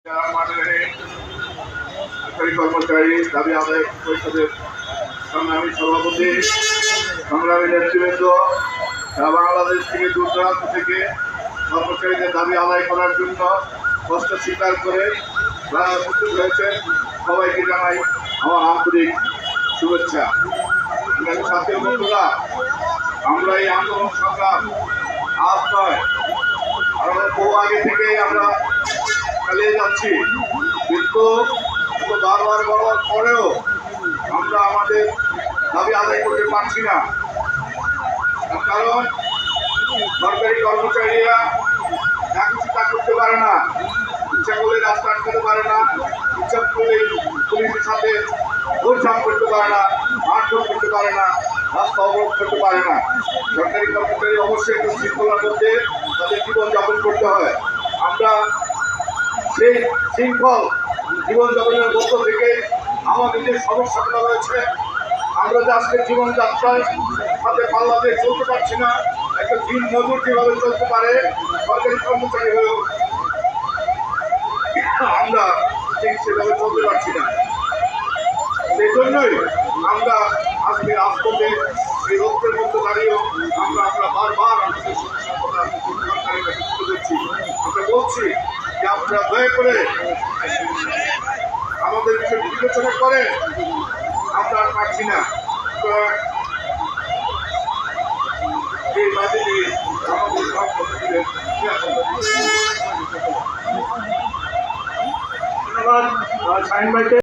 সরকারি কর্মচারী দাবি আদায় পরিষদের সংগ্রামী সভাপতি, সংগ্রামী নেতৃবৃন্দ, বাংলাদেশ থেকে দূর দূরান্ত থেকে কর্মচারীদের দাবি আদায় করার জন্য কষ্ট স্বীকার করে যারা উপস্থিত হয়েছেন সবাইকে জানাই আমার আন্তরিক শুভেচ্ছা। সাথীয় বন্ধুরা, আমরা এই আন্দোলন সংগ্রাম আজ নয়, বহু আগে থেকেই আমরা চালিয়ে যাচ্ছি, কিন্তু বারবার বলার পরেও আমরা আমাদের দাবি আদায় করতে পারছি না। কারণ সরকারি কর্মচারীরা যা কিছু তা করতে পারে না, ইচ্ছা করলে রাস্তা আটকাতে পারে না, ইচ্ছা করলে পুলিশের সাথে দৌড়ঝাঁপ করতে পারে না, মারধর করতে পারে না, রাস্তা অবরোধ করতে পারে না। সরকারি কর্মচারী অবশ্যই একটু শৃঙ্খলার মধ্যে তাদের জীবনযাপন করতে হয়। আমরা সেই শৃঙ্খল জীবনযাপনের মধ্য থেকে আমাদের যে সমস্যাগুলো রয়েছে, আমরা যে আজকে জীবনযাত্রায় সাথে পাল্লা দিয়ে চলতে পারছি না, একটা দিন মজুর কীভাবে চলতে পারে সরকারি কর্মচারী হয়েও আমরা ঠিক সেভাবে চলতে পারছি না। সেই জন্যই আমরা আজকে রাজপথে এই রোগের মধ্যে দাঁড়িয়েও আমরা বারবার আমাদের সমস্যার কথা সরকারের কাছে তুলে ধরছি। আমরা বলছি যে আপনারা দয়া করে আমাদের বিষয় বিবেচনা করে, আমরা আর পারছি না। এই বাজেটে আমাদের সব ধন্যবাদ শাহিন ভাইকে।